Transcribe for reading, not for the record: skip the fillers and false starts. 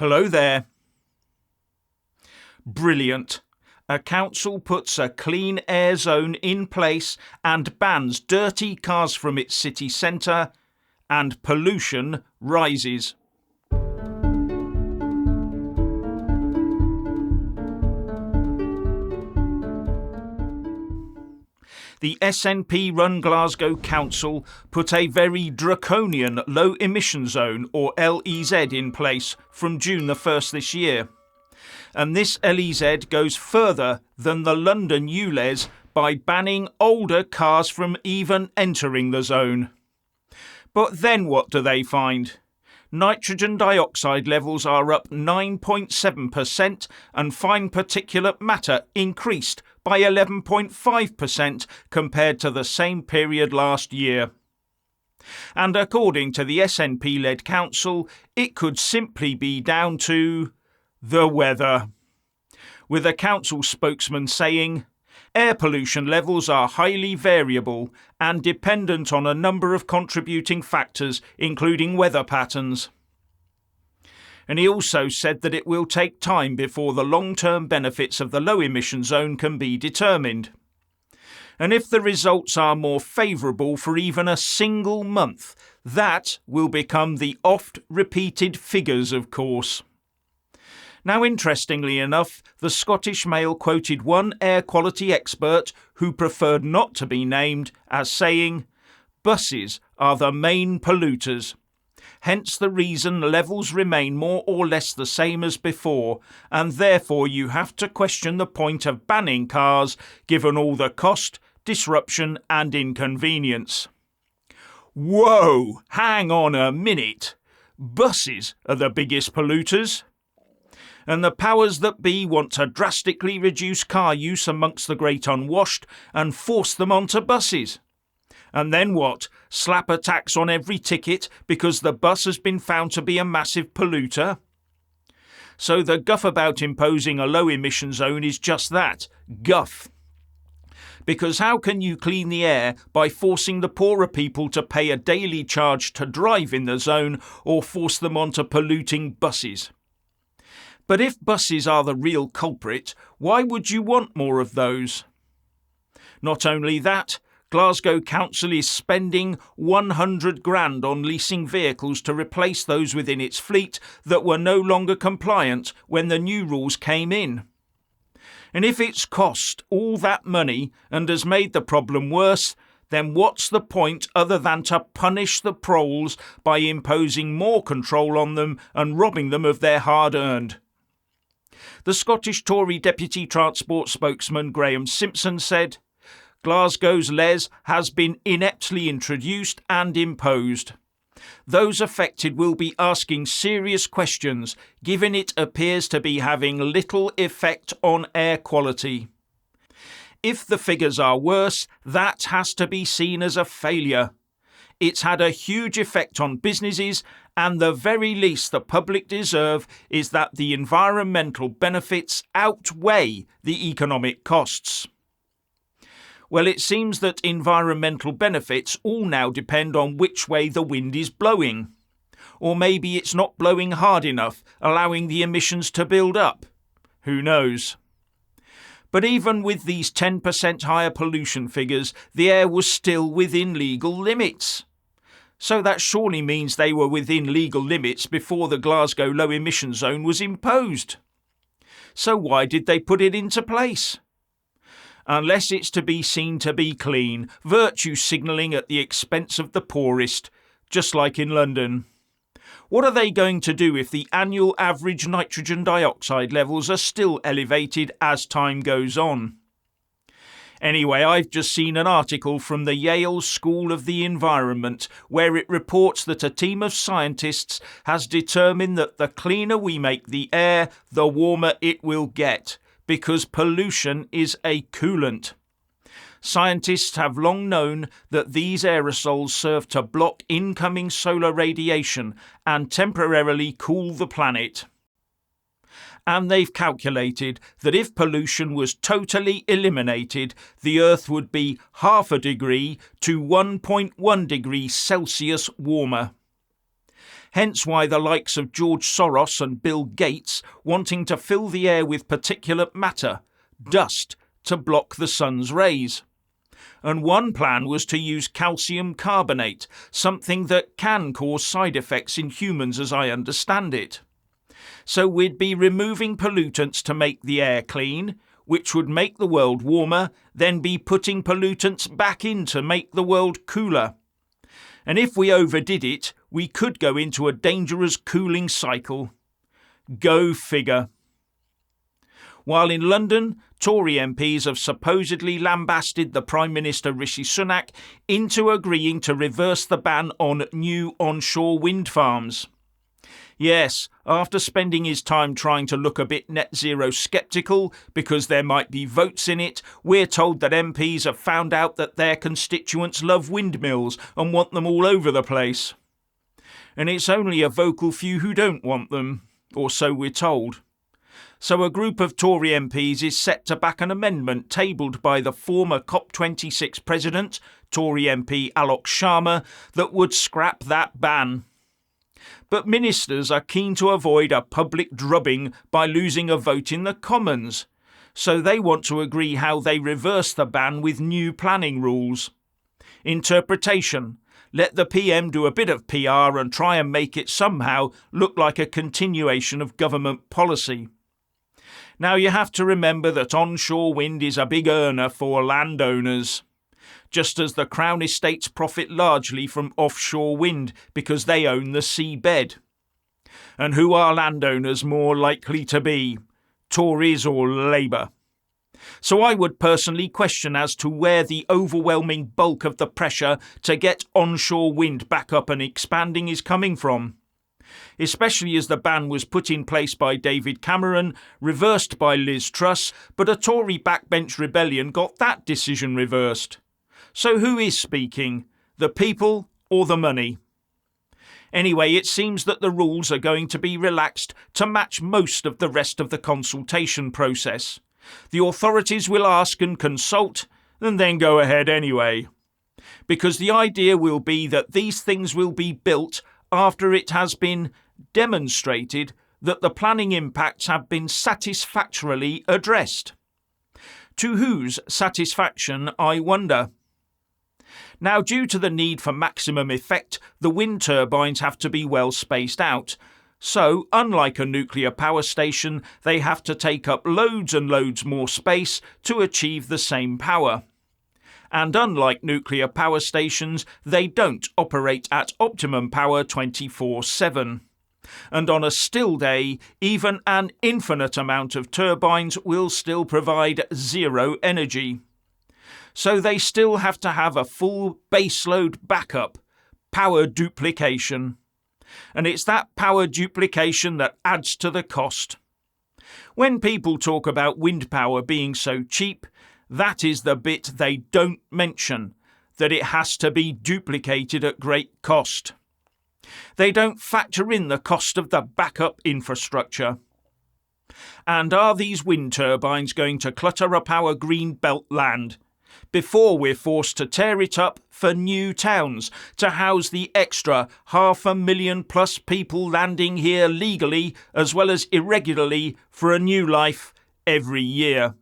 Hello there. Brilliant. A council puts a clean air zone in place and bans dirty cars from its city centre, and pollution rises. The SNP-run Glasgow Council put a very draconian low emission zone, or LEZ, in place from June the 1st this year. And this LEZ goes further than the London ULEZ by banning older cars from even entering the zone. But then what do they find? Nitrogen dioxide levels are up 9.7% and fine particulate matter increased by 11.5% compared to the same period last year. And according to the SNP-led council, it could simply be down to the weather, with a council spokesman saying, "Air pollution levels are highly variable and dependent on a number of contributing factors, including weather patterns." And he also said that it will take time before the long-term benefits of the low-emission zone can be determined. And if the results are more favourable for even a single month, that will become the oft-repeated figures, of course. Now, interestingly enough, the Scottish Mail quoted one air quality expert who preferred not to be named as saying, "Buses are the main polluters. Hence the reason levels remain more or less the same as before, and therefore you have to question the point of banning cars given all the cost, disruption and inconvenience." Whoa, hang on a minute. Buses are the biggest polluters? And the powers that be want to drastically reduce car use amongst the great unwashed and force them onto buses. And then what? Slap a tax on every ticket because the bus has been found to be a massive polluter? So the guff about imposing a low emission zone is just that, guff. Because how can you clean the air by forcing the poorer people to pay a daily charge to drive in the zone or force them onto polluting buses? But if buses are the real culprit, why would you want more of those? Not only that, Glasgow Council is spending 100 grand on leasing vehicles to replace those within its fleet that were no longer compliant when the new rules came in. And if it's cost all that money and has made the problem worse, then what's the point other than to punish the proles by imposing more control on them and robbing them of their hard-earned? The Scottish Tory Deputy Transport spokesman Graham Simpson said, "Glasgow's LEZ has been ineptly introduced and imposed. Those affected will be asking serious questions, given it appears to be having little effect on air quality. If the figures are worse, that has to be seen as a failure. It's had a huge effect on businesses, and the very least the public deserve is that the environmental benefits outweigh the economic costs." Well, it seems that environmental benefits all now depend on which way the wind is blowing. Or maybe it's not blowing hard enough, allowing the emissions to build up. Who knows? But even with these 10% higher pollution figures, the air was still within legal limits. So that surely means they were within legal limits before the Glasgow low emission zone was imposed. So why did they put it into place? Unless it's to be seen to be clean, virtue signalling at the expense of the poorest, just like in London. What are they going to do if the annual average nitrogen dioxide levels are still elevated as time goes on? Anyway, I've just seen an article from the Yale School of the Environment where it reports that a team of scientists has determined that the cleaner we make the air, the warmer it will get, because pollution is a coolant. Scientists have long known that these aerosols serve to block incoming solar radiation and temporarily cool the planet. And they've calculated that if pollution was totally eliminated, the Earth would be 0.5 degree to 1.1 degrees Celsius warmer. Hence why the likes of George Soros and Bill Gates wanting to fill the air with particulate matter, dust, to block the sun's rays. And one plan was to use calcium carbonate, something that can cause side effects in humans as I understand it. So we'd be removing pollutants to make the air clean, which would make the world warmer, then be putting pollutants back in to make the world cooler. And if we overdid it, we could go into a dangerous cooling cycle. Go figure. While in London, Tory MPs have supposedly lambasted the Prime Minister Rishi Sunak into agreeing to reverse the ban on new onshore wind farms. Yes, after spending his time trying to look a bit net zero sceptical because there might be votes in it, we're told that MPs have found out that their constituents love windmills and want them all over the place. And it's only a vocal few who don't want them, or so we're told. So a group of Tory MPs is set to back an amendment tabled by the former COP26 president, Tory MP Alok Sharma, that would scrap that ban. But ministers are keen to avoid a public drubbing by losing a vote in the Commons, so they want to agree how they reverse the ban with new planning rules. Interpretation: let the PM do a bit of PR and try and make it somehow look like a continuation of government policy. Now you have to remember that onshore wind is a big earner for landowners, just as the Crown estates profit largely from offshore wind because they own the seabed. And who are landowners more likely to be, Tories or Labour? So I would personally question as to where the overwhelming bulk of the pressure to get onshore wind back up and expanding is coming from. Especially as the ban was put in place by David Cameron, reversed by Liz Truss, but a Tory backbench rebellion got that decision reversed. So who is speaking, the people or the money? Anyway, it seems that the rules are going to be relaxed to match most of the rest of the consultation process. The authorities will ask and consult, and then go ahead anyway. Because the idea will be that these things will be built after it has been demonstrated that the planning impacts have been satisfactorily addressed. To whose satisfaction, I wonder? Now, due to the need for maximum effect, the wind turbines have to be well spaced out. So, unlike a nuclear power station, they have to take up loads and loads more space to achieve the same power. And unlike nuclear power stations, they don't operate at optimum power 24/7. And on a still day, even an infinite amount of turbines will still provide zero energy. So they still have to have a full baseload backup, power duplication. And it's that power duplication that adds to the cost. When people talk about wind power being so cheap, that is the bit they don't mention, that it has to be duplicated at great cost. They don't factor in the cost of the backup infrastructure. And are these wind turbines going to clutter up our green belt land before we're forced to tear it up for new towns to house the extra 500,000 plus people landing here legally as well as irregularly for a new life every year?